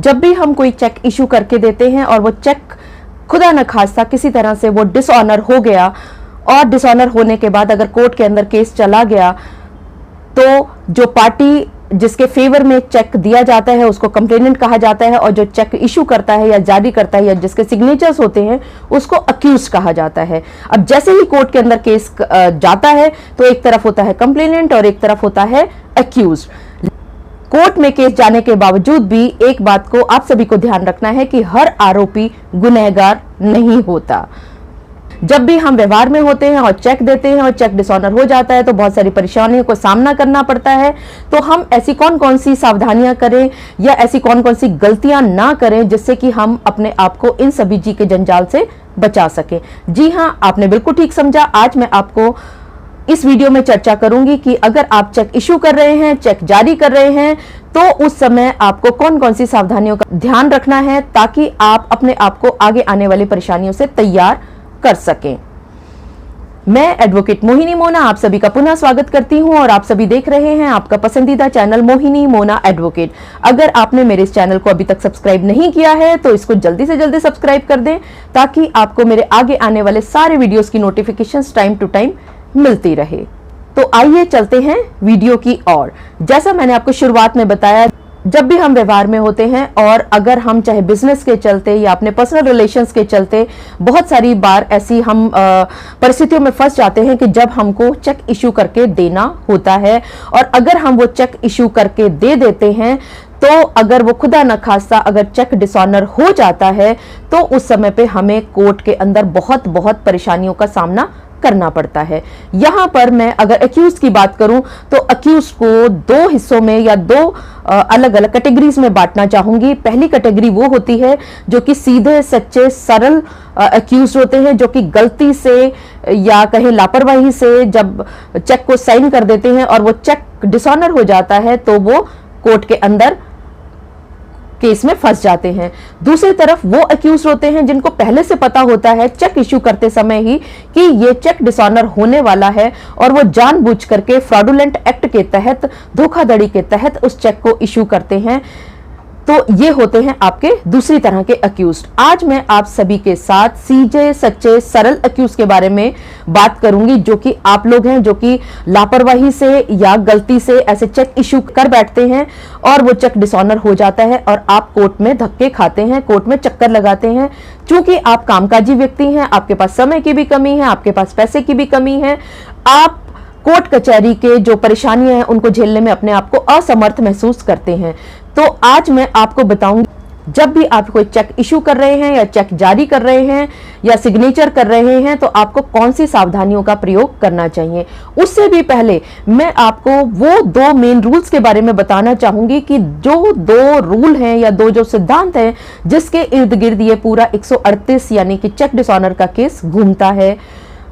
जब भी हम कोई चेक इशू करके देते हैं और वो चेक खुदा न खास्ता किसी तरह से वो डिसऑनर हो गया, और डिसऑनर होने के बाद अगर कोर्ट के अंदर केस चला गया, तो जो पार्टी जिसके फेवर में चेक दिया जाता है उसको कंप्लेनेंट कहा जाता है, और जो चेक इशू करता है या जारी करता है या जिसके सिग्नेचर्स होते हैं उसको अक्यूज कहा जाता है। अब जैसे ही कोर्ट के अंदर केस जाता है तो एक तरफ होता है कंप्लेनेंट और एक तरफ होता है अक्यूज। कोर्ट में केस जाने के बावजूद भी एक बात को आप सभी को ध्यान रखना है कि हर आरोपी गुनहगार नहीं होता। जब भी हम व्यवहार में होते हैं और चेक देते हैं और चेक डिसऑनर हो जाता है तो बहुत सारी परेशानियों को सामना करना पड़ता है। तो हम ऐसी कौन कौन सी सावधानियां करें या ऐसी कौन कौन सी गलतियां ना करें जिससे कि हम अपने आप को इन सभी जी के जंजाल से बचा सकें। जी हां, आपने बिल्कुल ठीक समझा। आज मैं आपको इस वीडियो में चर्चा करूंगी कि अगर आप चेक इशू कर रहे हैं, चेक जारी कर रहे हैं, तो उस समय आपको कौन कौन सी सावधानियों का ध्यान रखना है ताकि आप अपने आप को आगे आने वाली परेशानियों से तैयार कर सकें। मैं एडवोकेट मोहिनी मोना आप सभी का पुनः स्वागत करती हूं और आप सभी देख रहे हैं आपका पसंदीदा चैनल मोहिनी मोना एडवोकेट। अगर आपने मेरे इस चैनल को अभी तक सब्सक्राइब नहीं किया है तो इसको जल्दी से जल्दी सब्सक्राइब कर दें ताकि आपको मेरे आगे आने वाले सारे वीडियोस की नोटिफिकेशंस टाइम टू टाइम मिलती रहे। तो आइए चलते हैं वीडियो की ओर। जैसा मैंने आपको शुरुआत में बताया, जब भी हम व्यवहार में होते हैं और अगर हम चाहे बिजनेस के चलते या अपने पर्सनल रिलेशंस के चलते बहुत सारी बार ऐसी हम परिस्थितियों में फंस जाते हैं कि जब हमको चेक इशू करके देना होता है, और अगर हम वो चेक इशू करके दे देते हैं तो अगर वो खुदा न खास्ता अगर चेक डिसऑनर हो जाता है तो उस समय पे हमें कोर्ट के अंदर बहुत बहुत परेशानियों का सामना करना पड़ता है। यहां पर मैं अगर अक्यूज की बात करूं तो अक्यूज को दो हिस्सों में या दो अलग अलग कैटेगरीज में बांटना चाहूंगी। पहली कैटेगरी वो होती है जो कि सीधे सच्चे सरल अक्यूज होते हैं, जो कि गलती से या कहीं लापरवाही से जब चेक को साइन कर देते हैं और वो चेक डिसऑनर हो जाता है तो वो कोर्ट के अंदर केस में फंस जाते हैं। दूसरी तरफ वो अक्यूज होते हैं जिनको पहले से पता होता है चेक इशू करते समय ही कि ये चेक डिसऑनर होने वाला है और वो जानबूझ करके फ्रॉडुलेंट एक्ट के तहत, धोखाधड़ी के तहत उस चेक को इशू करते हैं। तो ये होते हैं आपके दूसरी तरह के अक्यूज्ड। आज मैं आप सभी के साथ सीधे सच्चे सरल अक्यूज के बारे में बात करूंगी, जो कि आप लोग हैं जो कि लापरवाही से या गलती से ऐसे चेक इशू कर बैठते हैं और वो चेक डिसऑनर हो जाता है और आप कोर्ट में धक्के खाते हैं, कोर्ट में चक्कर लगाते हैं। चूंकि आप कामकाजी व्यक्ति हैं, आपके पास समय की भी कमी है, आपके पास पैसे की भी कमी है, आप कोर्ट कचहरी के जो परेशानियां हैं उनको झेलने में अपने आप को असमर्थ महसूस करते हैं। तो आज मैं आपको बताऊंगी जब भी आप कोई चेक इशू कर रहे हैं या चेक जारी कर रहे हैं या सिग्नेचर कर रहे हैं तो आपको कौन सी सावधानियों का प्रयोग करना चाहिए। उससे भी पहले मैं आपको वो दो मेन रूल्स के बारे में बताना चाहूंगी कि जो दो रूल हैं या दो जो सिद्धांत हैं जिसके इर्द गिर्द ये पूरा 138 यानी कि चेक डिसऑनर का केस घूमता है।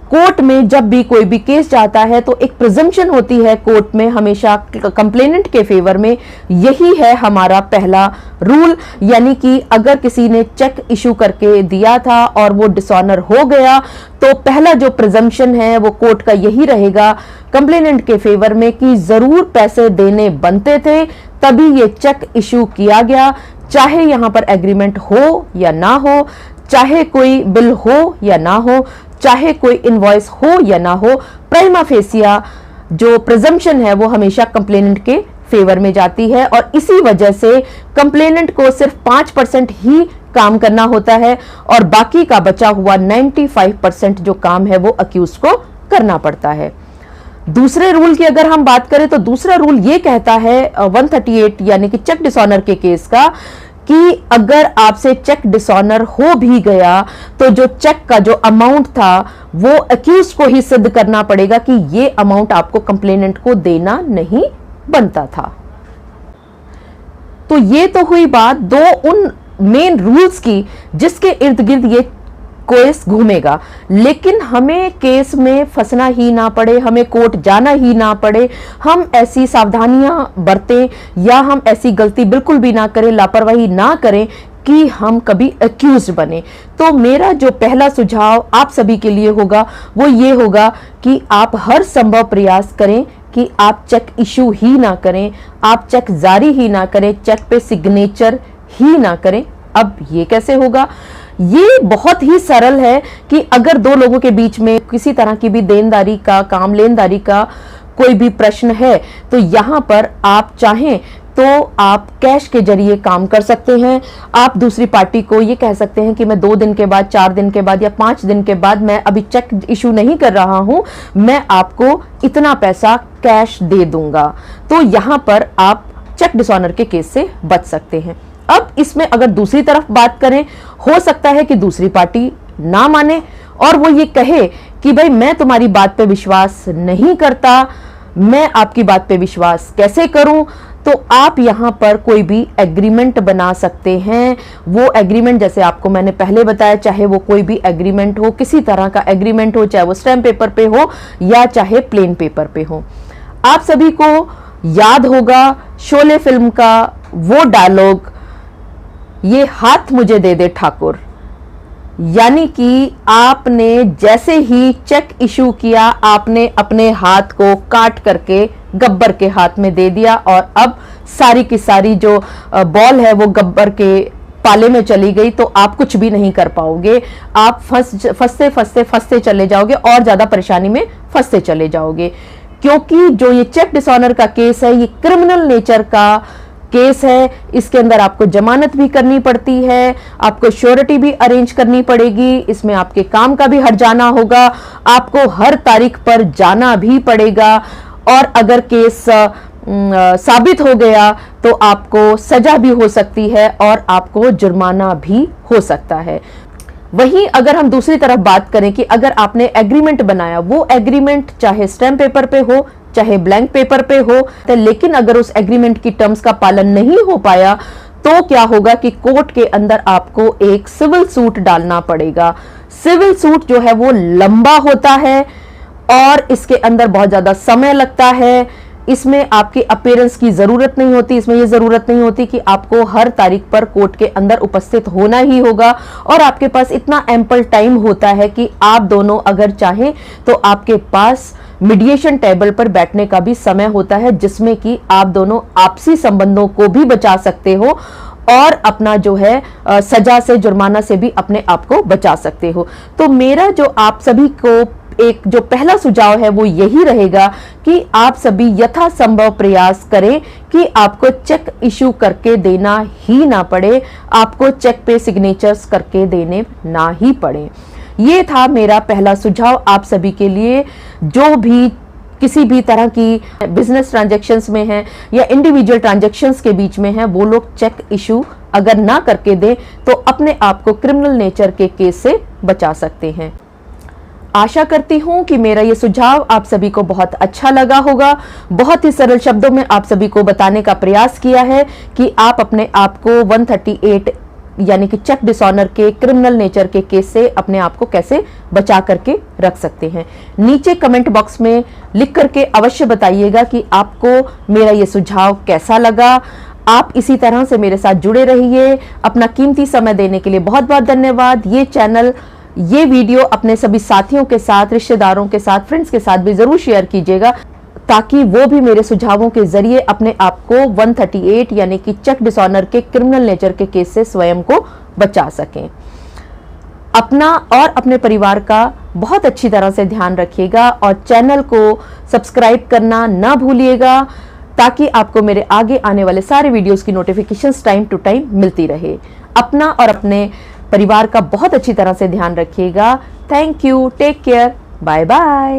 कोर्ट में जब भी कोई भी केस जाता है तो एक प्रिजम्पशन होती है कोर्ट में हमेशा कंप्लेनेंट के फेवर में। यही है हमारा पहला रूल, यानी कि अगर किसी ने चेक इशू करके दिया था और वो डिसऑनर हो गया तो पहला जो प्रिजम्पशन है वो कोर्ट का यही रहेगा कंप्लेनेंट के फेवर में कि जरूर पैसे देने बनते थे तभी ये चेक इशू किया गया, चाहे यहां पर एग्रीमेंट हो या ना हो, चाहे कोई बिल हो या ना हो, चाहे कोई इनवॉइस हो या ना हो। प्राइमा फेसिया जो प्रिजम्पशन है वो हमेशा कंप्लेनेंट के फेवर में जाती है और इसी वजह से कंप्लेनेंट को सिर्फ 5% ही काम करना होता है और बाकी का बचा हुआ 95% जो काम है वो अक्यूज को करना पड़ता है। दूसरे रूल की अगर हम बात करें तो दूसरा रूल ये कहता है 138 यानी कि चेक डिसऑनर के केस का कि अगर आपसे चेक डिसऑनर हो भी गया तो जो चेक का जो अमाउंट था वो अक्यूज को ही सिद्ध करना पड़ेगा कि ये अमाउंट आपको कंप्लेनेंट को देना नहीं बनता था। तो ये तो हुई बात दो उन मेन रूल्स की जिसके इर्द गिर्द ये केस घूमेगा, लेकिन हमें केस में फंसना ही ना पड़े, हमें कोर्ट जाना ही ना पड़े, हम ऐसी सावधानियां बरतें या हम ऐसी गलती बिल्कुल भी ना करें, लापरवाही ना करें कि हम कभी अक्यूज बने। तो मेरा जो पहला सुझाव आप सभी के लिए होगा वो ये होगा कि आप हर संभव प्रयास करें कि आप चेक इशू ही ना करें, आप चेक जारी ही ना करें, चेक पे सिग्नेचर ही ना करें। अब ये कैसे होगा? ये बहुत ही सरल है कि अगर दो लोगों के बीच में किसी तरह की भी देनदारी का, काम लेनदारी का कोई भी प्रश्न है, तो यहां पर आप चाहें तो आप कैश के जरिए काम कर सकते हैं। आप दूसरी पार्टी को ये कह सकते हैं कि मैं 2 दिन के बाद, 4 दिन के बाद या 5 दिन के बाद, मैं अभी चेक इशू नहीं कर रहा हूं, मैं आपको इतना पैसा कैश दे दूंगा। तो यहां पर आप चेक डिसऑनर के केस से बच सकते हैं। अब इसमें अगर दूसरी तरफ बात करें, हो सकता है कि दूसरी पार्टी ना माने और वो ये कहे कि भाई मैं तुम्हारी बात पे विश्वास नहीं करता, मैं आपकी बात पे विश्वास कैसे करूं। तो आप यहां पर कोई भी एग्रीमेंट बना सकते हैं। वो एग्रीमेंट जैसे आपको मैंने पहले बताया, चाहे वो कोई भी एग्रीमेंट हो, किसी तरह का एग्रीमेंट हो, चाहे वो स्टैम्प पेपर पे हो या चाहे प्लेन पेपर पे हो। आप सभी को याद होगा शोले फिल्म का वो डायलॉग, ये हाथ मुझे दे दे ठाकुर, यानी कि आपने जैसे ही चेक इशू किया, आपने अपने हाथ को काट करके गब्बर के हाथ में दे दिया और अब सारी की सारी जो बॉल है वो गब्बर के पाले में चली गई, तो आप कुछ भी नहीं कर पाओगे। आप फंसते चले जाओगे और ज्यादा परेशानी में फंसते चले जाओगे, क्योंकि जो ये चेक डिसऑनर का केस है, ये क्रिमिनल नेचर का केस है। इसके अंदर आपको जमानत भी करनी पड़ती है, आपको श्योरिटी भी अरेंज करनी पड़ेगी, इसमें आपके काम का भी हट जाना होगा, आपको हर तारीख पर जाना भी पड़ेगा और अगर केस साबित हो गया तो आपको सजा भी हो सकती है और आपको जुर्माना भी हो सकता है। वहीं अगर हम दूसरी तरफ बात करें कि अगर आपने एग्रीमेंट बनाया, वो एग्रीमेंट चाहे स्टैम्प पेपर पे हो चाहे ब्लैंक पेपर पे हो, लेकिन अगर उस एग्रीमेंट की टर्म्स का पालन नहीं हो पाया, तो क्या होगा कि कोर्ट के अंदर आपको एक सिविल सूट डालना पड़ेगा। सिविल सूट जो है वो लंबा होता है और इसके अंदर बहुत ज्यादा समय लगता है। इसमें आपके अपीयरेंस की जरूरत नहीं होती, इसमें यह जरूरत नहीं होती कि आपको हर तारीख पर कोर्ट के अंदर उपस्थित होना ही होगा और आपके पास इतना एम्पल टाइम होता है कि आप दोनों अगर चाहें तो आपके पास मीडिएशन टेबल पर बैठने का भी समय होता है, जिसमें कि आप दोनों आपसी संबंधों को भी बचा सकते हो और अपना जो है सजा से, जुर्माना से भी अपने आप को बचा सकते हो। तो मेरा जो आप सभी को एक जो पहला सुझाव है वो यही रहेगा कि आप सभी यथासंभव प्रयास करें कि आपको चेक इशू करके देना ही ना पड़े, आपको चेक पे सिग्नेचर्स करके देने ना ही पड़े। ये था मेरा पहला सुझाव आप सभी के लिए, जो भी किसी भी तरह की बिजनेस ट्रांजैक्शंस में है या इंडिविजुअल ट्रांजैक्शंस के बीच में है, वो लोग चेक इशू अगर ना करके दें तो अपने आप को क्रिमिनल नेचर के केस से बचा सकते हैं। आशा करती हूं कि मेरा ये सुझाव आप सभी को बहुत अच्छा लगा होगा। बहुत ही सरल शब्दों में आप सभी को बताने का प्रयास किया है कि आप अपने आप को 138 यानी कि चेक डिसऑनर के क्रिमिनल नेचर के केस से अपने आप को कैसे बचा करके रख सकते हैं। नीचे कमेंट बॉक्स में लिख करके अवश्य बताइएगा कि आपको मेरा ये सुझाव कैसा लगा। आप इसी तरह से मेरे साथ जुड़े रहिए। अपना कीमती समय देने के लिए बहुत बहुत धन्यवाद। ये चैनल, ये वीडियो अपने सभी साथियों के साथ, रिश्तेदारों के साथ, फ्रेंड्स के साथ भी जरूर शेयर कीजिएगा, ताकि वो भी मेरे सुझावों के जरिए अपने आप को 138 यानी कि चेक डिसऑनर के क्रिमिनल नेचर के केस से स्वयं को बचा सकें। अपना और अपने परिवार का बहुत अच्छी तरह से ध्यान रखिएगा और चैनल को सब्सक्राइब करना ना भूलिएगा, ताकि आपको मेरे आगे आने वाले सारे वीडियोस की नोटिफिकेशंस टाइम टू टाइम मिलती रहे। अपना और अपने परिवार का बहुत अच्छी तरह से ध्यान रखिएगा। Thank you, take care, bye bye.